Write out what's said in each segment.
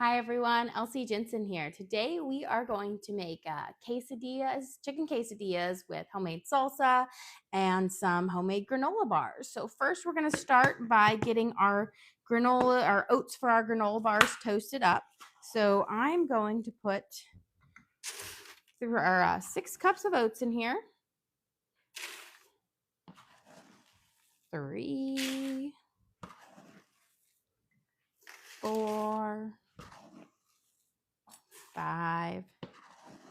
Hi everyone, Elsie Jensen here. Today we are going to make quesadillas, chicken quesadillas with homemade salsa and some homemade granola bars. So first we're going to start by getting our oats for our granola bars toasted up. So I'm going to put our 6 cups of oats in here. 3, 4, 5,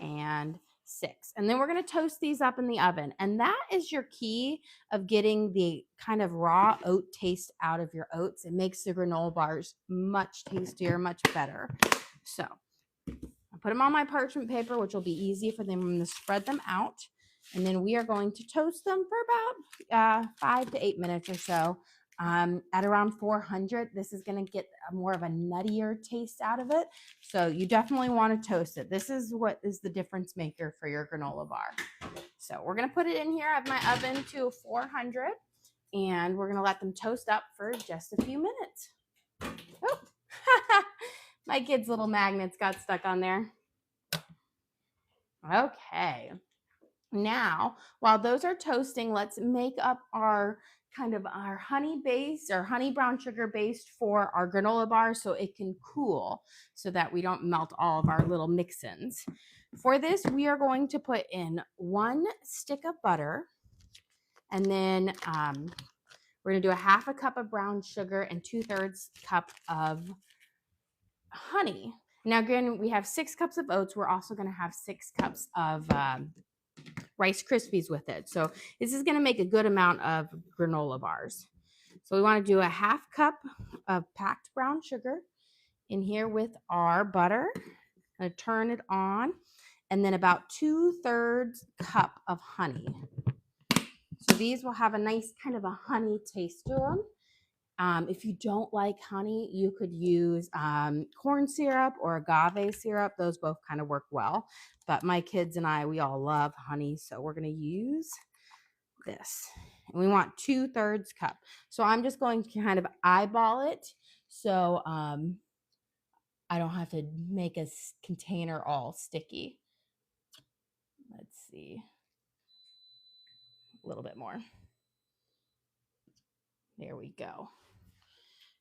and 6. And then we're going to toast these up in the oven. And that is your key of getting the kind of raw oat taste out of your oats. It makes the granola bars much tastier, much better. So I put them on my parchment paper, which will be easy for them to spread them out. And then we are going to toast them for about 5 to 8 minutes or so. At around 400, this is going to get more of a nuttier taste out of it. So you definitely want to toast it. This is what is the difference maker for your granola bar. So we're going to put it in here. I have my oven to 400, and we're going to let them toast up for just a few minutes. Oh, my kid's little magnets got stuck on there. Okay. Now, while those are toasting, let's make up our honey base or honey brown sugar base for our granola bar so it can cool so that we don't melt all of our little mix-ins. For this, we are going to put in 1 stick of butter, and then we're going to do a 1/2 cup of brown sugar and 2/3 cup of honey. Now, again, we have 6 cups of oats. We're also going to have 6 cups of Rice Krispies with it. So this is going to make a good amount of granola bars. So we want to do a 1/2 cup of packed brown sugar in here with our butter. I'm going to turn it on, and then about 2/3 cup of honey. So these will have a nice kind of a honey taste to them. If you don't like honey, you could use corn syrup or agave syrup. Those both kind of work well. But my kids and I, we all love honey, so we're going to use this. And we want 2/3 cup. So I'm just going to kind of eyeball it so I don't have to make a container all sticky. Let's see. A little bit more. There we go.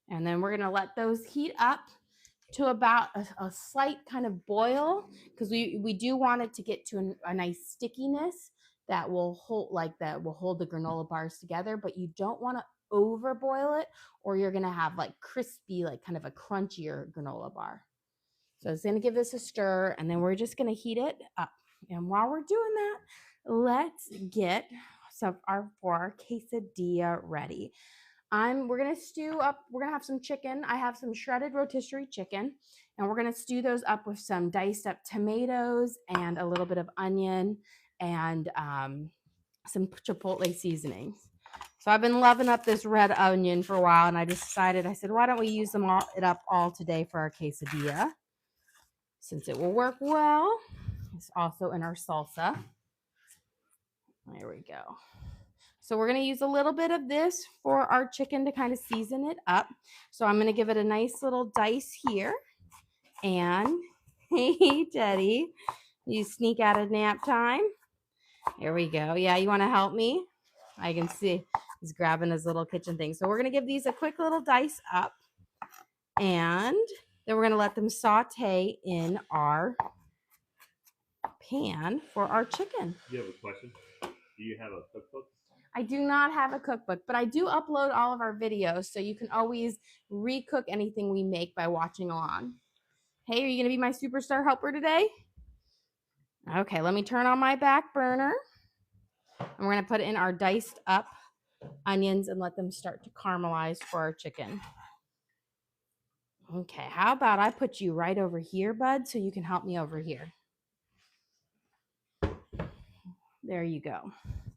And then we're going to let those heat up to about a slight kind of boil, because we do want it to get to a nice stickiness that will hold the granola bars together, but you don't want to overboil it or you're going to have like crispy, like kind of a crunchier granola bar. So it's going to give this a stir, and then we're just going to heat it up. And while we're doing that, let's get our quesadilla ready. We're gonna stew up. We're gonna have some chicken. I have some shredded rotisserie chicken, and we're gonna stew those up with some diced up tomatoes and a little bit of onion and some chipotle seasonings. So I've been loving up this red onion for a while, and I said, why don't we use it up all today for our quesadilla, since it will work well. It's also in our salsa. There we go. So we're going to use a little bit of this for our chicken to kind of season it up. So I'm going to give it a nice little dice here. And hey, Teddy, you sneak out of nap time. Here we go. Yeah, you want to help me? I can see he's grabbing his little kitchen thing. So we're going to give these a quick little dice up. And then we're going to let them saute in our pan for our chicken. You have a question? Do you have a cookbook? I do not have a cookbook, but I do upload all of our videos, so you can always recook anything we make by watching along. Hey, are you going to be my superstar helper today? Okay, let me turn on my back burner. And we're going to put in our diced up onions and let them start to caramelize for our chicken. Okay, how about I put you right over here, bud, so you can help me over here. There you go.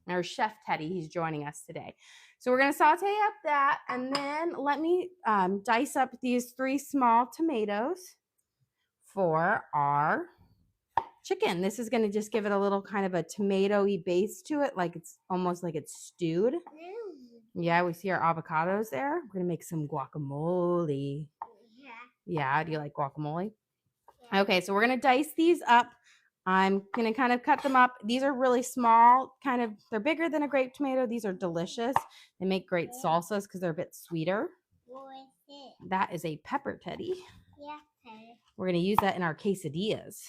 Our chef Teddy, he's joining us today. So we're going to saute up that, and then let me dice up these 3 small tomatoes for our chicken. This is going to just give it a little kind of a tomatoey base to it, like it's almost like it's stewed. Yeah, we see our avocados there. We're going to make some guacamole. Yeah, do you like guacamole? Okay, so we're going to dice these up. I'm going to kind of cut them up. These are really small, they're bigger than a grape tomato. These are delicious. They make great salsas because they're a bit sweeter. What is it? That is a pepper, Teddy. Yeah. Okay. We're going to use that in our quesadillas.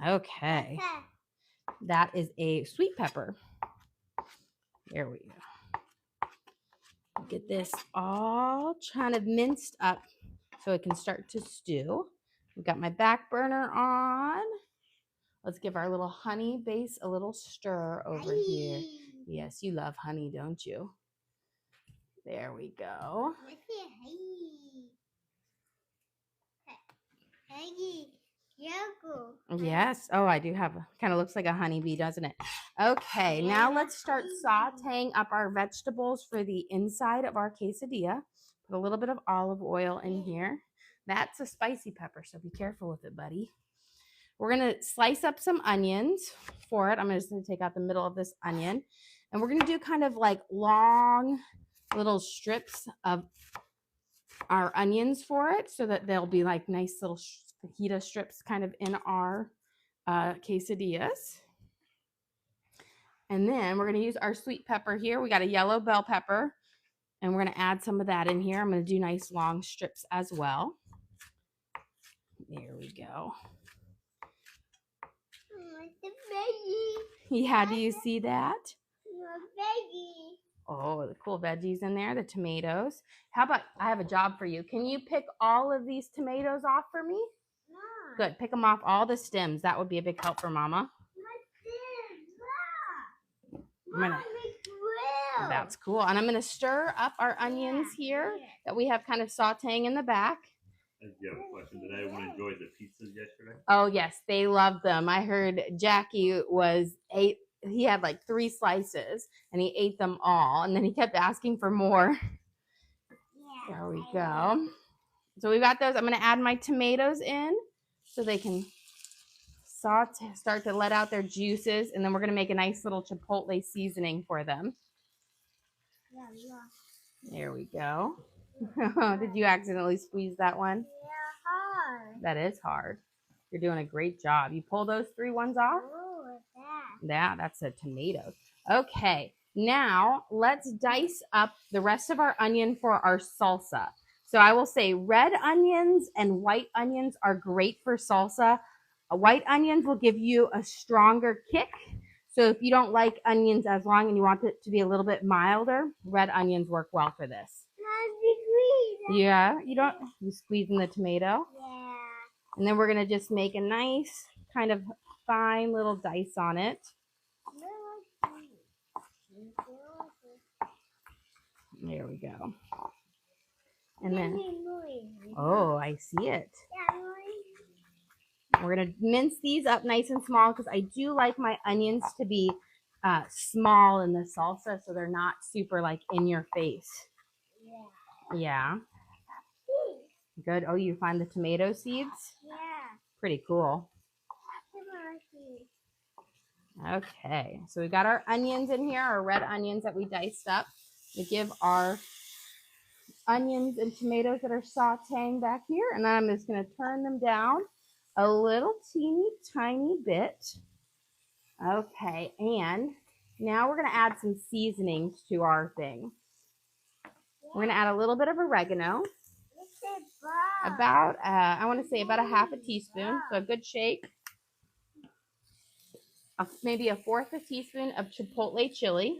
Okay. That is a sweet pepper. There we go. Get this all kind of minced up so it can start to stew. We've got my back burner on. Let's give our little honey base a little stir over here. Yes, you love honey, don't you? There we go. Yes. Oh, I do have, kind of looks like a honeybee, doesn't it? Okay, now let's start sauteing up our vegetables for the inside of our quesadilla. Put a little bit of olive oil in here. That's a spicy pepper, so be careful with it, buddy. We're going to slice up some onions for it. I'm just going to take out the middle of this onion. And we're going to do kind of like long little strips of our onions for it so that they'll be like nice little fajita strips kind of in our quesadillas. And then we're going to use our sweet pepper here. We got a yellow bell pepper, and we're going to add some of that in here. I'm going to do nice long strips as well. There we go. Yeah, do you see that? Oh, the cool veggies in there, the tomatoes. How about, I have a job for you. Can you pick all of these tomatoes off for me? No. Good, pick them off all the stems. That would be a big help for Mama. That's cool. And I'm going to stir up our onions here that we have kind of sauteing in the back. Do you have a question? Did everyone enjoy the pizzas yesterday? Oh, yes. They loved them. I heard Jackie he had like 3 slices and he ate them all. And then he kept asking for more. Yeah, there we go. So we got those. I'm going to add my tomatoes in so they can start to let out their juices. And then we're going to make a nice little chipotle seasoning for them. There we go. Did you accidentally squeeze that one? Yeah, hard. That is hard. You're doing a great job. You pull those 3 ones off? Oh, what's that? Yeah, that's a tomato. Okay, now let's dice up the rest of our onion for our salsa. So I will say red onions and white onions are great for salsa. White onions will give you a stronger kick. So if you don't like onions as long and you want it to be a little bit milder, red onions work well for this. Yeah, you squeeze in the tomato. Yeah. And then we're going to just make a nice kind of fine little dice on it. There we go. And then, oh, I see it. We're going to mince these up nice and small because I do like my onions to be small in the salsa so they're not super like in your face. Yeah. Good. Oh, you find the tomato seeds? Yeah. Pretty cool. Okay, so we got our onions in here, our red onions that we diced up. We give our onions and tomatoes that are sauteing back here, and then I'm just going to turn them down a little teeny tiny bit. Okay, and now we're going to add some seasonings to our thing. We're going to add a little bit of oregano. About, I want to say about a half a teaspoon, so a good shake. Maybe a 1/4 a teaspoon of chipotle chili.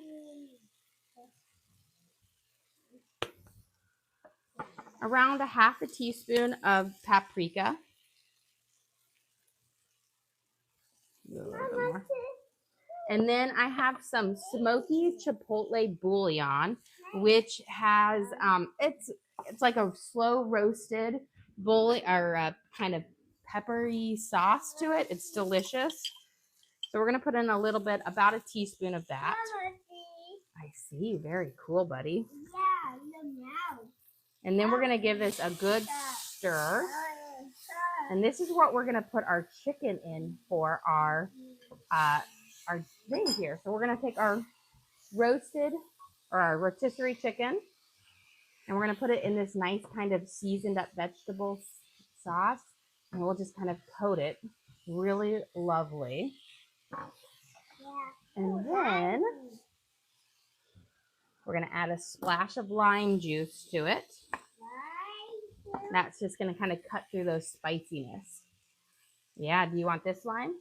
Around a half a teaspoon of paprika. A little bit more. And then I have some smoky chipotle bouillon, which has, it's like a slow roasted bouillon or kind of peppery sauce to it. It's delicious. So we're going to put in a little bit, about a teaspoon of that. I see. Very cool, buddy. And then we're going to give this a good stir. And this is what we're going to put our chicken in for our thing here. So we're going to take our roasted or our rotisserie chicken, and we're going to put it in this nice kind of seasoned up vegetable sauce, and we'll just kind of coat it really lovely. Yeah. And then we're going to add a splash of lime juice to it. That's just going to kind of cut through those spiciness. Yeah, do you want this lime?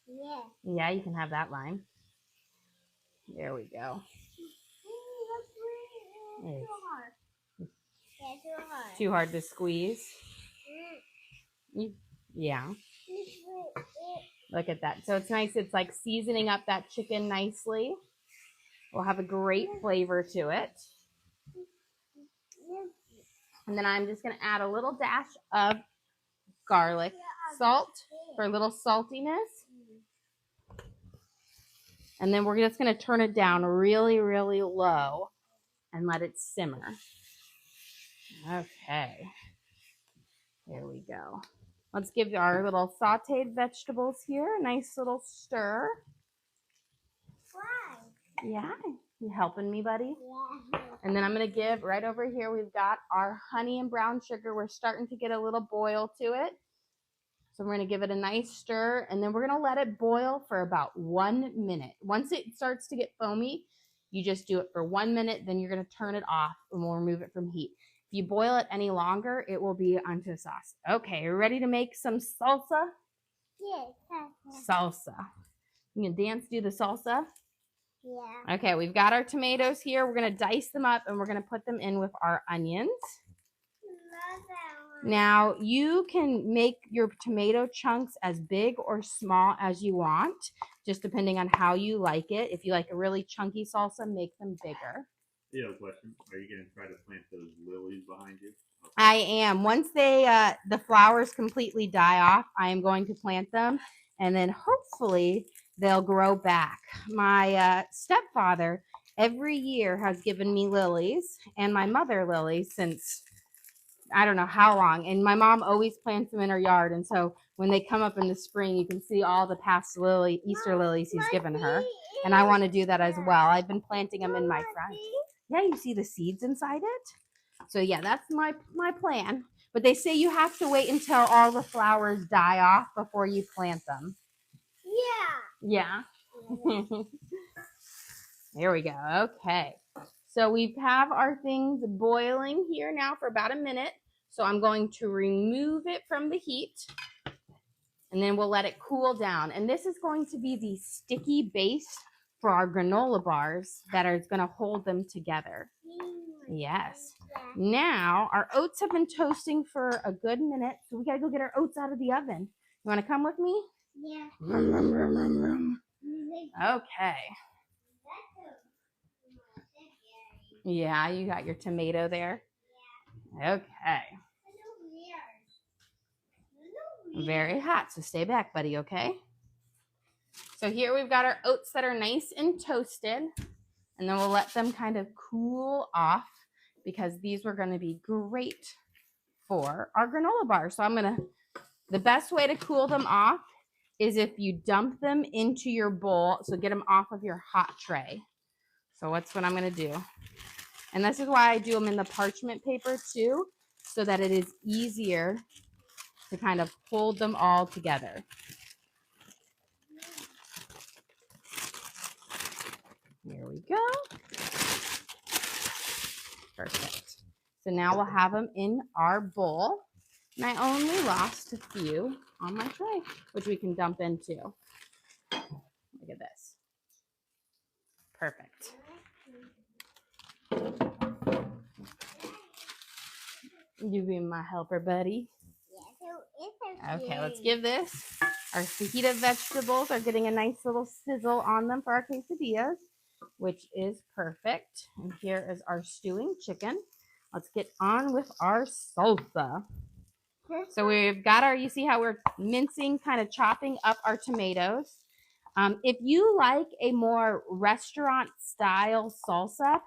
Yeah. Yeah, you can have that lime. There we go. It's Too hard. too hard to squeeze. Yeah, look at that. So it's nice. It's like seasoning up that chicken nicely. We'll have a great flavor to it. And then I'm just going to add a little dash of garlic salt for a little saltiness. And then we're just going to turn it down really, really low and let it simmer. Okay. There we go. Let's give our little sauteed vegetables here a nice little stir. Why? Yeah, you helping me, buddy? Yeah. And then I'm going to give right over here, we've got our honey and brown sugar. We're starting to get a little boil to it. So we're going to give it a nice stir, and then we're going to let it boil for about 1 minute. Once it starts to get foamy, you just do it for 1 minute, then you're going to turn it off, and we'll remove it from heat. If you boil it any longer, it will be onto sauce. Okay, you ready to make some salsa? Yeah. Salsa. You can dance, do the salsa? Yeah. Okay, we've got our tomatoes here. We're going to dice them up, and we're going to put them in with our onions. Now, you can make your tomato chunks as big or small as you want, just depending on how you like it. If you like a really chunky salsa, make them bigger. Yeah, question. Are you going to try to plant those lilies behind you? Okay. I am. Once the flowers completely die off, I am going to plant them, and then hopefully they'll grow back. My stepfather every year has given me lilies, and my mother lilies since I don't know how long. And my mom always plants them in her yard, and so when they come up in the spring, you can see all the past Easter lilies he's given her. And I want to do that as well. I've been planting them in my front. Yeah, you see the seeds inside it? So yeah, that's my plan. But they say you have to wait until all the flowers die off before you plant them. Yeah. Yeah. There we go. Okay. So we have our things boiling here now for about a minute. So I'm going to remove it from the heat, and then we'll let it cool down. And this is going to be the sticky base for our granola bars that are going to hold them together. Yes. Now, our oats have been toasting for a good minute, so we got to go get our oats out of the oven. You want to come with me? Yeah. Okay. Yeah, you got your tomato there. Okay. Very hot, so stay back, buddy, okay? So here we've got our oats that are nice and toasted, and then we'll let them kind of cool off because these were going to be great for our granola bar. So the best way to cool them off is if you dump them into your bowl, so get them off of your hot tray. So that's what I'm going to do. And this is why I do them in the parchment paper too, so that it is easier to kind of hold them all together. There we go. Perfect. So now we'll have them in our bowl. And I only lost a few on my tray, which we can dump into. Look at this. Perfect. You be my helper, buddy. Okay, let's give this. Our fajita vegetables are getting a nice little sizzle on them for our quesadillas, which is perfect. And here is our stewing chicken. Let's get on with our salsa. So we've got you see how we're mincing, kind of chopping up our tomatoes. If you like a more restaurant style salsa,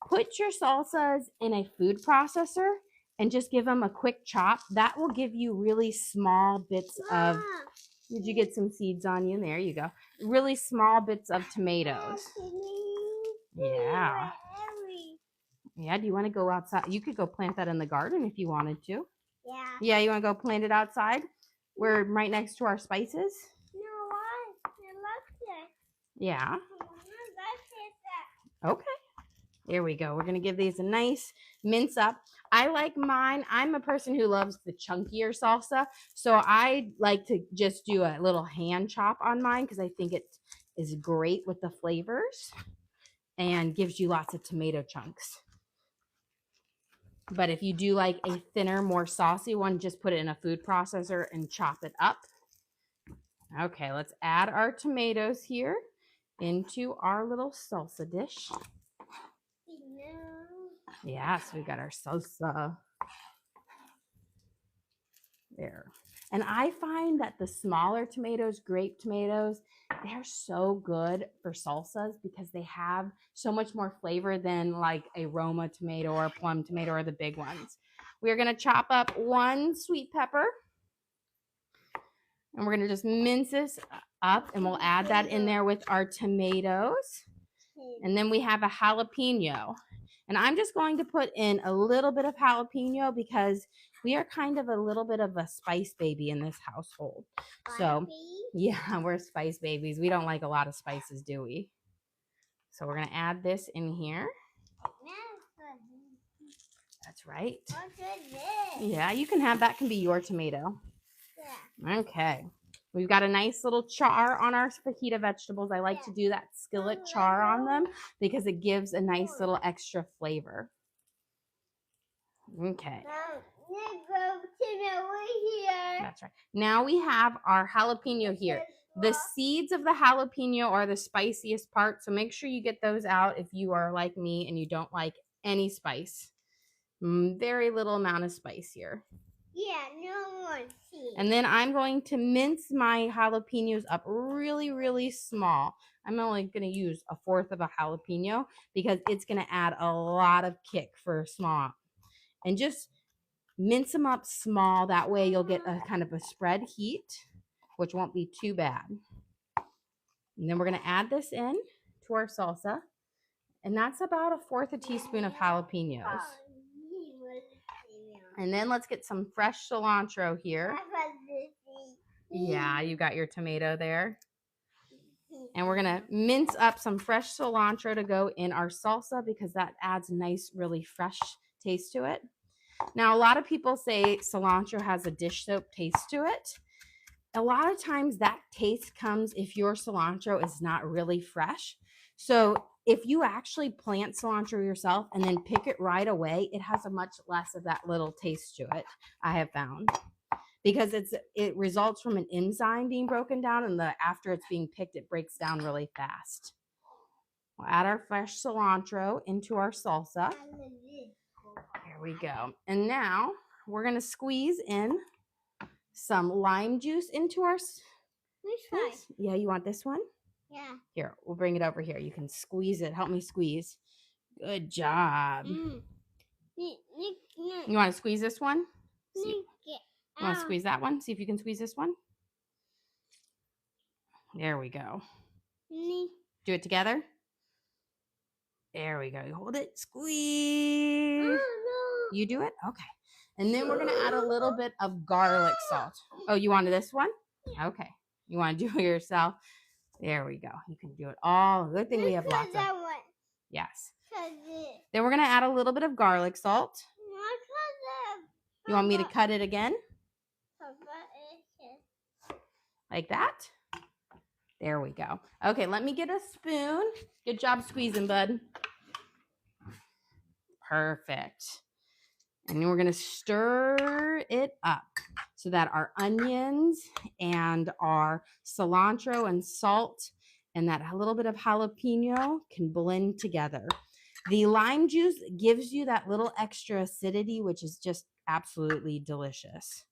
put your salsas in a food processor and just give them a quick chop. That will give you really small bits of, did you get some seeds on you? There you go. Really small bits of tomatoes. Yeah. Yeah, do you want to go outside? You could go plant that in the garden if you wanted to. Yeah. Yeah, you want to go plant it outside? We're right next to our spices. No, why? I love it. Yeah. I love Okay. There we go. We're going to give these a nice mince up. I like mine. I'm a person who loves the chunkier salsa. So I like to just do a little hand chop on mine because I think it is great with the flavors and gives you lots of tomato chunks. But if you do like a thinner, more saucy one, just put it in a food processor and chop it up. Okay, let's add our tomatoes here into our little salsa dish. Yes, we got our salsa. There. And I find that the smaller tomatoes, grape tomatoes, they're so good for salsas because they have so much more flavor than like a Roma tomato or a plum tomato or the big ones. We're going to chop up 1 sweet pepper. And we're going to just mince this up and we'll add that in there with our tomatoes. And then we have a jalapeno. And I'm just going to put in a little bit of jalapeno because we are kind of a little bit of a spice baby in this household. So, yeah, we're spice babies. We don't like a lot of spices, do we? So we're going to add this in here. That's right. Yeah, you can have that. Can be your tomato. Okay. We've got a nice little char on our fajita vegetables. I like to do that skillet char on them because it gives a nice little extra flavor. Okay. That's right. Now we have our jalapeno here. The seeds of the jalapeno are the spiciest part, so make sure you get those out if you are like me and you don't like any spice. Very little amount of spice here. Yeah, no more seeds. And then I'm going to mince my jalapenos up really, really small. I'm only going to use 1/4 of a jalapeno because it's going to add a lot of kick for small. And just mince them up small. That way you'll get a kind of a spread heat, which won't be too bad. And then we're going to add this in to our salsa. And that's about 1/4 teaspoon of jalapenos. And then let's get some fresh cilantro here. Yeah, you got your tomato there. And we're going to mince up some fresh cilantro to go in our salsa because that adds a nice, really fresh taste to it. Now, a lot of people say cilantro has a dish soap taste to it. A lot of times that taste comes if your cilantro is not really fresh. So if you actually plant cilantro yourself and then pick it right away, it has a much less of that little taste to it, I have found. Because it results from an enzyme being broken down, and after it's being picked, it breaks down really fast. We'll add our fresh cilantro into our salsa. There we go. And now we're going to squeeze in some lime juice into our... Which one? Yeah, you want this one? Yeah. Here, we'll bring it over here. You can squeeze it. Help me squeeze. Good job. You want to squeeze this one? See. You want to squeeze that one? See if you can squeeze this one. There we go. Do it together. There we go. You hold it. Squeeze. Oh, no. You do it? Okay. And then we're going to add a little bit of garlic salt. Oh, you wanted this one? Okay. You want to do it yourself? There we go. You can do it all. Good thing we have lots of. Yes. Then we're going to add a little bit of garlic salt. You want me to cut it again? Like that? There we go. Okay, let me get a spoon. Good job squeezing, bud. Perfect. And then we're going to stir it up so that our onions and our cilantro and salt and that a little bit of jalapeno can blend together. The lime juice gives you that little extra acidity, which is just absolutely delicious.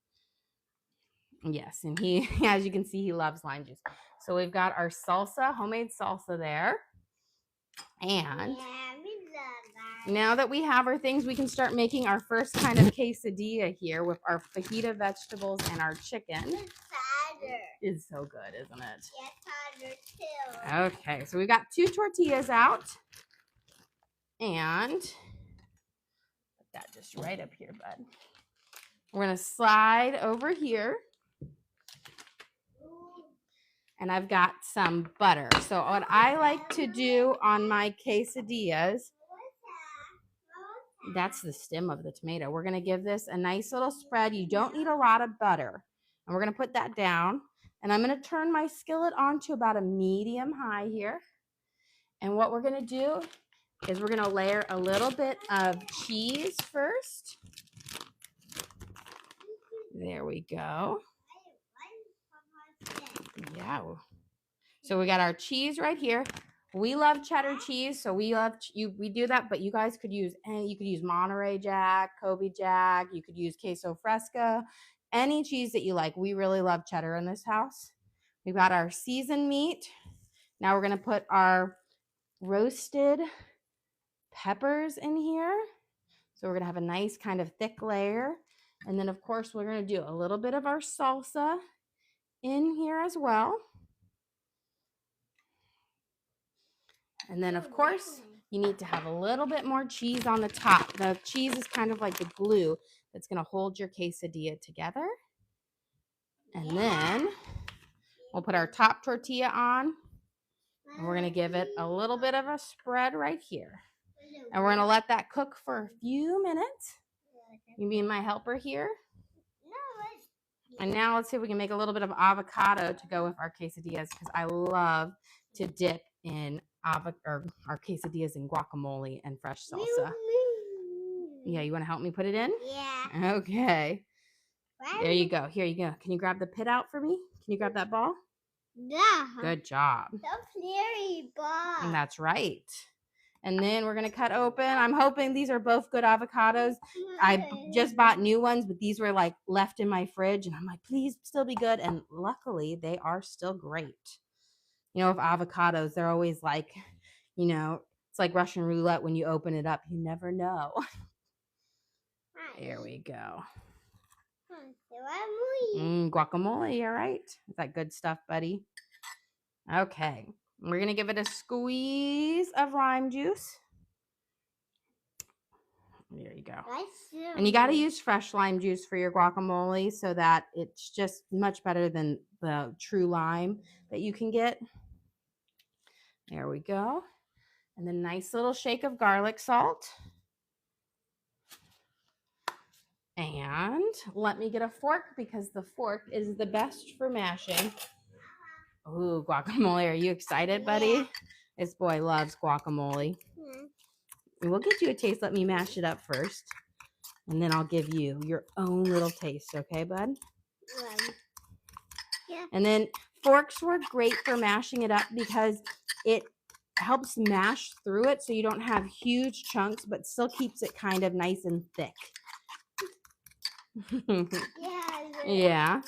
Yes, and he, as you can see, he loves lime juice. So we've got our salsa, homemade salsa there. And now that we have our things, we can start making our first kind of quesadilla here with our fajita vegetables and our chicken. It's so good, isn't it? Yeah, okay, so we've got 2 tortillas out. And put that just right up here, bud. We're going to slide over here. And I've got some butter. So what I like to do on my quesadillas, that's the stem of the tomato. We're going to give this a nice little spread. You don't need a lot of butter. And we're going to put that down. And I'm going to turn my skillet on to about a medium high here. And what we're going to do is we're going to layer a little bit of cheese first. There we go. Yeah. So we got our cheese right here. We love cheddar cheese, so we do that, but you guys could use Monterey Jack, Kobe Jack, you could use queso fresco, any cheese that you like. We really love cheddar in this house. We've got our seasoned meat. Now we're going to put our roasted peppers in here. So we're going to have a nice kind of thick layer. And then, of course, we're going to do a little bit of our salsa in here as well. And then, of course, you need to have a little bit more cheese on the top. The cheese is kind of like the glue that's going to hold your quesadilla together. And then we'll put our top tortilla on. And we're going to give it a little bit of a spread right here. And we're going to let that cook for a few minutes. You being my helper here? And now let's see if we can make a little bit of avocado to go with our quesadillas, because I love to dip in our quesadillas in guacamole and fresh salsa. Yeah, you want to help me put it in? Yeah. Okay. There you go. Here you go. Can you grab the pit out for me? Can you grab that ball? Yeah. Good job. The very ball. And that's right. And then we're going to cut open. I'm hoping these are both good avocados. I just bought new ones, but these were like left in my fridge. And I'm like, please still be good. And luckily, they are still great. You know, with avocados, they're always like, you know, it's like Russian roulette. When you open it up, you never know. There we go. Guacamole, all right. Is that good stuff, buddy? Okay. We're going to give it a squeeze of lime juice. There you go. And you got to use fresh lime juice for your guacamole so that it's just much better than the true lime that you can get. There we go. And then nice little shake of garlic salt. And let me get a fork, because the fork is the best for mashing. Ooh, guacamole. Are you excited, buddy? Yeah. This boy loves guacamole. Yeah. We'll get you a taste. Let me mash it up first. And then I'll give you your own little taste. Okay, bud? Yeah. And then forks work great for mashing it up because it helps mash through it so you don't have huge chunks, but still keeps it kind of nice and thick. Yeah.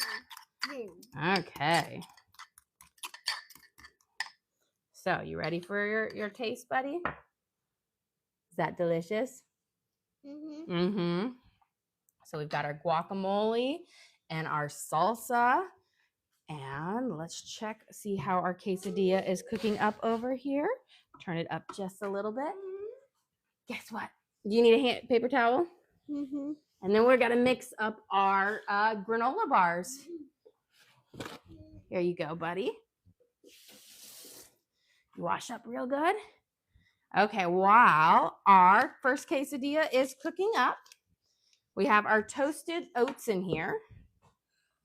Okay. So, you ready for your taste, buddy? Is that delicious? Mm-hmm. So we've got our guacamole and our salsa. And let's check, see how our quesadilla is cooking up over here. Turn it up just a little bit. Guess what? Do you need a paper towel? And then we're going to mix up our granola bars. Here you go, buddy. You wash up real good. Okay, while our first quesadilla is cooking up, we have our toasted oats in here.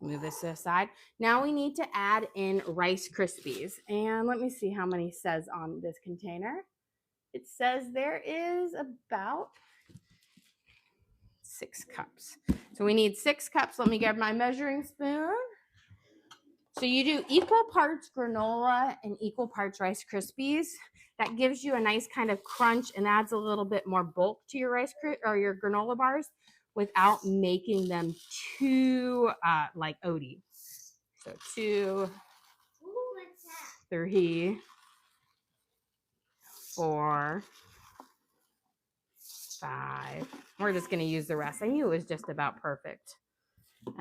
Move this to the side. Now we need to add in Rice Krispies. And let me see how many it says on this container. It says there is about 6 cups. So we need 6 cups. Let me grab my measuring spoon. So you do equal parts granola and equal parts Rice Krispies. That gives you a nice kind of crunch and adds a little bit more bulk to your your granola bars without making them too like oaty. So 2, 3, 4, 5. We're just going to use the rest. I knew it was just about perfect.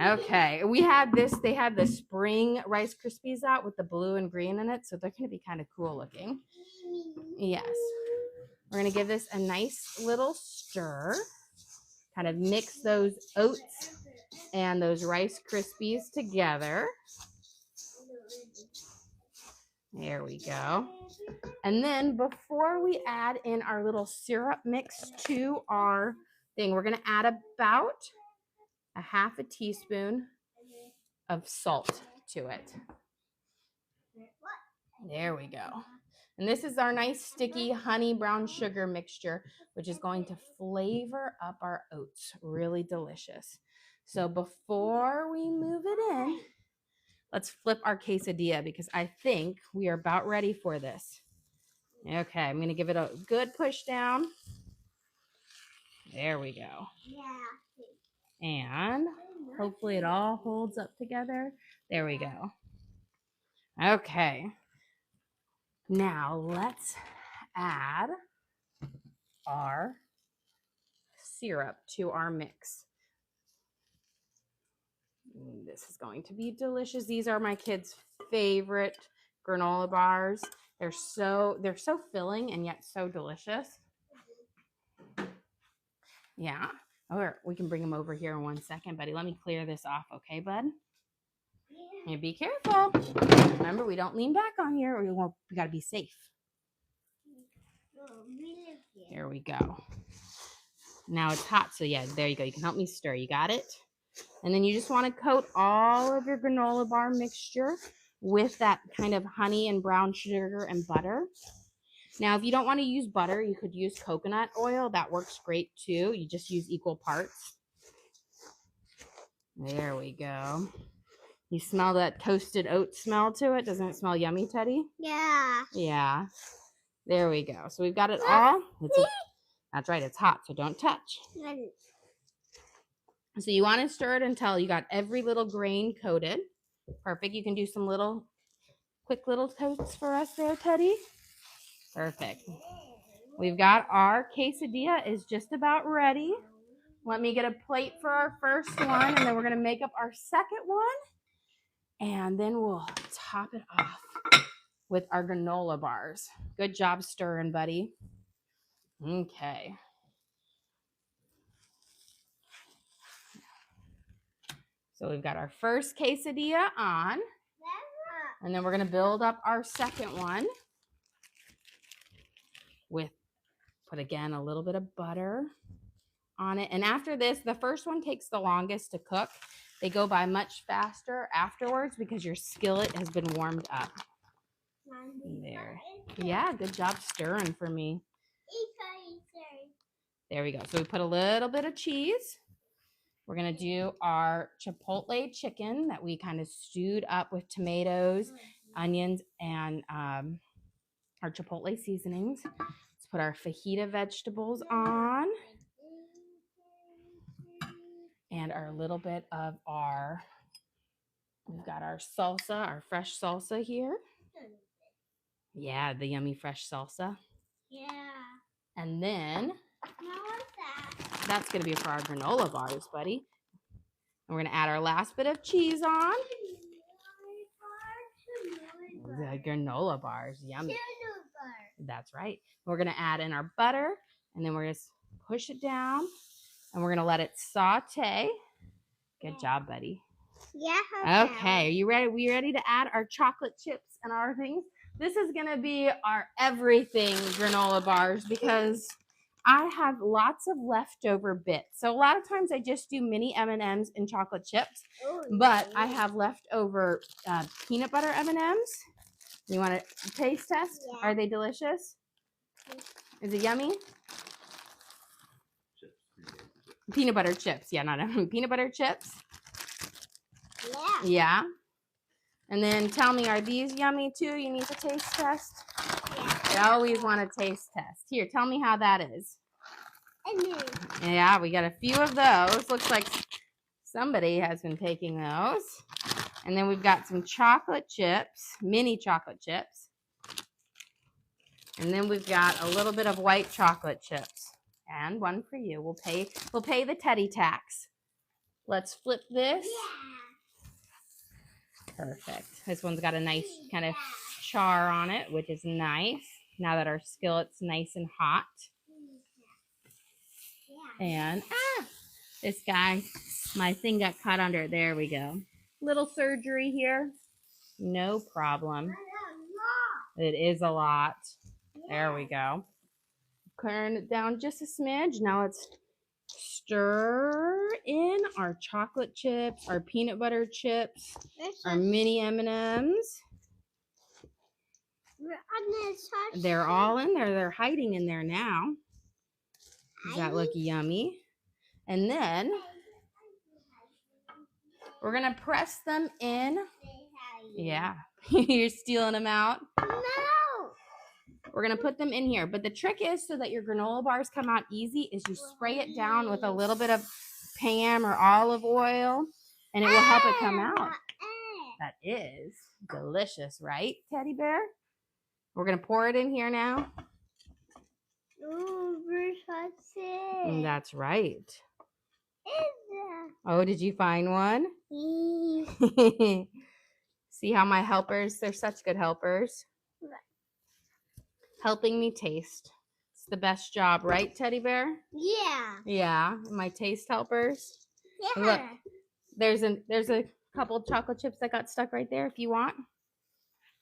Okay, they had the spring Rice Krispies out with the blue and green in it, so they're going to be kind of cool looking. Yes. We're going to give this a nice little stir. Kind of mix those oats and those Rice Krispies together. There we go. And then before we add in our little syrup mix to our thing, we're going to add about a half a teaspoon of salt to it. There we go. And this is our nice sticky honey brown sugar mixture, which is going to flavor up our oats. Really delicious. So before we move it in, let's flip our quesadilla because I think we are about ready for this. Okay, I'm going to give it a good push down. There we go. And hopefully it all holds up together. There we go. Okay. Now let's add our syrup to our mix. This is going to be delicious. These are my kids' favorite granola bars. They're so filling and yet so delicious. Yeah. Or we can bring them over here in 1 second, buddy. Let me clear this off, okay, bud? And be careful. Remember, we don't lean back on here, or we got to be safe. Here we go. Now it's hot, so yeah, there you go. You can help me stir. You got it? And then you just want to coat all of your granola bar mixture with that kind of honey and brown sugar and butter. Now, if you don't want to use butter, you could use coconut oil. That works great too. You just use equal parts. There we go. You smell that toasted oat smell to it? Doesn't it smell yummy, Teddy? Yeah. Yeah. There we go. So we've got it all. That's right. It's hot, so don't touch. So you want to stir it until you got every little grain coated. Perfect. You can do some quick little toasts for us there, Teddy. Perfect. We've got our quesadilla is just about ready. Let me get a plate for our first one, and then we're going to make up our second one. And then we'll top it off with our granola bars. Good job stirring, buddy. Okay. So we've got our first quesadilla on. And then we're going to build up our second one with, put again, a little bit of butter on it. And after this, the first one takes the longest to cook. They go by much faster afterwards because your skillet has been warmed up. There. Yeah, good job stirring for me. There we go. So we put a little bit of cheese. We're going to do our chipotle chicken that we kind of stewed up with tomatoes, onions, and our chipotle seasonings. Let's put our fajita vegetables on. And our little bit of we've got our salsa, our fresh salsa here. Yeah, the yummy fresh salsa. Yeah. And then that's going to be for our granola bars, buddy. And we're going to add our last bit of cheese on. The granola bars, yummy. That's right. We're going to add in our butter, and then we're going to push it down, and we're going to let it saute. Good job, buddy. Yeah. Okay, are you ready? We ready to add our chocolate chips and our things? This is going to be our everything granola bars because I have lots of leftover bits. So a lot of times I just do mini M&Ms and chocolate chips, but I have leftover peanut butter M&Ms. You want to taste test? Yeah. Are they delicious? Is it yummy? Peanut butter chips. Yeah, not peanut butter chips. Yeah. Yeah. And then tell me, are these yummy too? You need to taste test? Yeah. I always want to taste test. Here, tell me how that is. Yeah, we got a few of those. Looks like somebody has been taking those. And then we've got some chocolate chips, mini chocolate chips. And then we've got a little bit of white chocolate chips. And one for you. We'll pay the Teddy tax. Let's flip this. Perfect. This one's got a nice kind of char on it, which is nice. Now that our skillet's nice and hot. And This guy, my thing got caught under it. There we go. Little surgery here. No problem. It is a lot. There we go. Turn it down just a smidge. Now let's stir in our chocolate chips, our peanut butter chips, our mini M&Ms. They're all in there. They're hiding in there now. Does that look yummy? And then we're going to press them in. Yeah. You're stealing them out. No. We're going to put them in here. But the trick is so that your granola bars come out easy is you spray it down with a little bit of Pam or olive oil, and it will help it come out. That is delicious, right, Teddy Bear? We're going to pour it in here now. Ooh, And that's right. Oh, did you find one? See how my helpers, they're such good helpers. Helping me taste. It's the best job, right, Teddy Bear? Yeah. Yeah, my taste helpers. Yeah. Look, there's a couple of chocolate chips that got stuck right there if you want.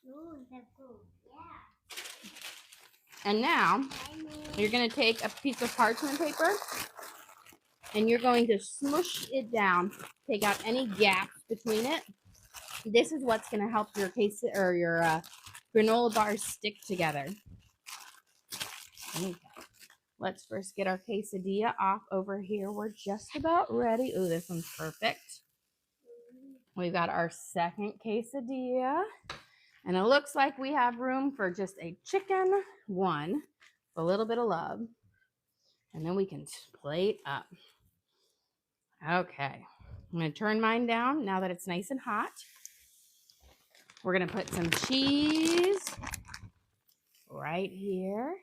Ooh, that's cool. Yeah. And now you're going to take a piece of parchment paper and you're going to smush it down. Take out any gaps between it. This is what's going to help your granola bars stick together. Okay. Let's first get our quesadilla off over here. We're just about ready. Ooh, this one's perfect. We've got our second quesadilla. And it looks like we have room for just a chicken one, a little bit of love. And then we can plate up. Okay. I'm going to turn mine down now that it's nice and hot. We're going to put some cheese right here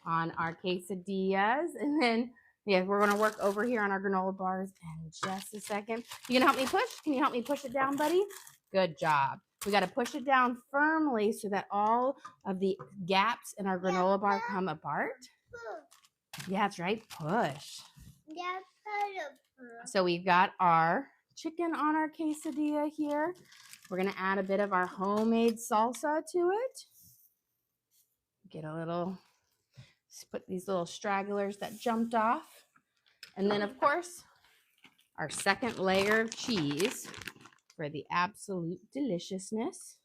on our quesadillas. And then, yeah, we're going to work over here on our granola bars in just a second. You going to help me push? Can you help me push it down, buddy? Good job. We got to push it down firmly so that all of the gaps in our granola bar come apart. Yeah, that's right. Push. So we've got our chicken on our quesadilla here. We're going to add a bit of our homemade salsa to it. Get a little, put these little stragglers that jumped off. And then, of course, our second layer of cheese for the absolute deliciousness.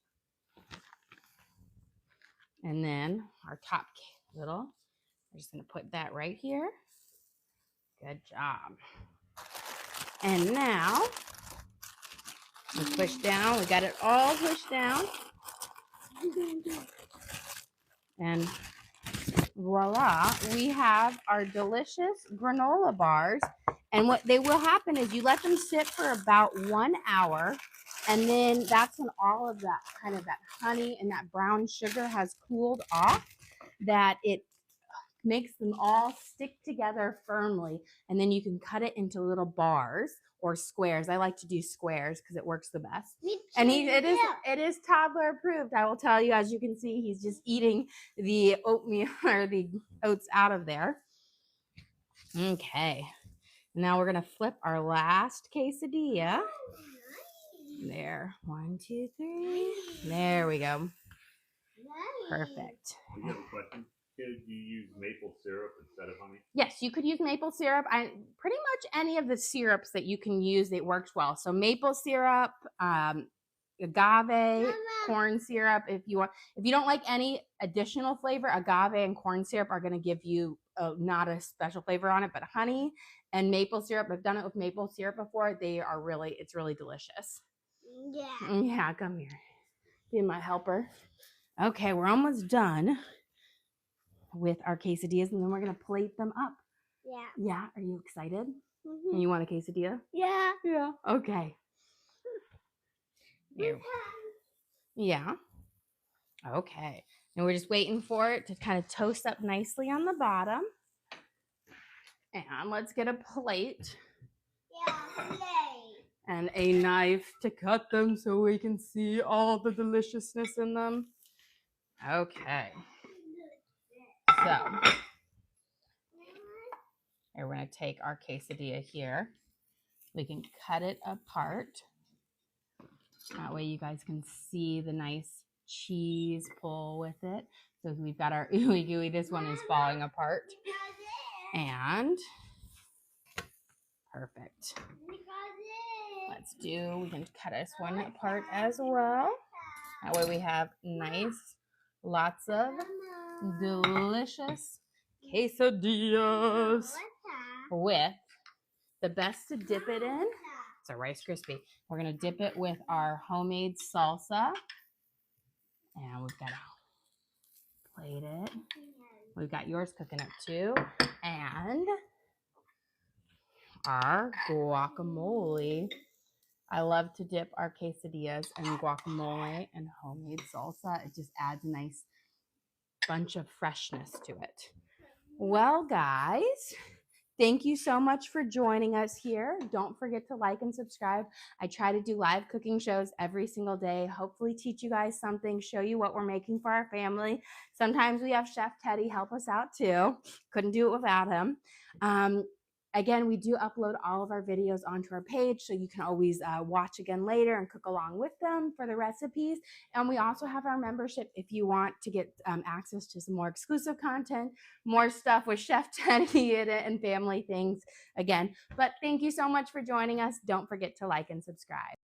And then our top little, we're just going to put that right here. Good job. And now, we push down. We got it all pushed down. And voila, we have our delicious granola bars. And what they will happen is you let them sit for about 1 hour. And then that's when all of that kind of that honey and that brown sugar has cooled off, that it makes them all stick together firmly. And then you can cut it into little bars or squares. I like to do squares because it works the best. And it is toddler approved. I will tell you, as you can see, he's just eating the oatmeal or the oats out of there. Okay. Now we're going to flip our last quesadilla. There. 1, 2, 3. There we go. Perfect. We have a question. Could you use maple syrup instead of honey? Yes, you could use maple syrup. Pretty much any of the syrups that you can use, it works well. So maple syrup, agave, corn syrup. If you don't like any additional flavor, agave and corn syrup are going to give you not a special flavor on it, but honey and maple syrup. I've done it with maple syrup before. It's really delicious. Yeah. Yeah, come here. Be my helper. Okay, we're almost done with our quesadillas, and then we're going to plate them up. Yeah. Yeah, are you excited? Mm-hmm. And you want a quesadilla? Yeah. Yeah. Okay. Here. Yeah. Okay. And we're just waiting for it to kind of toast up nicely on the bottom. And let's get a plate. Yeah, plate. And a knife to cut them so we can see all the deliciousness in them. Okay. So, we're going to take our quesadilla here. We can cut it apart. That way you guys can see the nice cheese pull with it. So we've got our ooey gooey. This one is falling apart. And perfect. We can cut this one apart as well. That way we have nice, lots of delicious quesadillas with the best to dip it in. It's a Rice Krispie. We're going to dip it with our homemade salsa. And we've got to plate it. We've got yours cooking up too. And our guacamole. I love to dip our quesadillas in guacamole and homemade salsa. It just adds a nice bunch of freshness to it. Well, guys, thank you so much for joining us here. Don't forget to like and subscribe. I try to do live cooking shows every single day. Hopefully teach you guys something, show you what we're making for our family. Sometimes we have Chef Teddy help us out too. Couldn't do it without him. Again, we do upload all of our videos onto our page, so you can always watch again later and cook along with them for the recipes. And we also have our membership if you want to get access to some more exclusive content, more stuff with Chef Teddy in it, and family things again. But thank you so much for joining us. Don't forget to like and subscribe.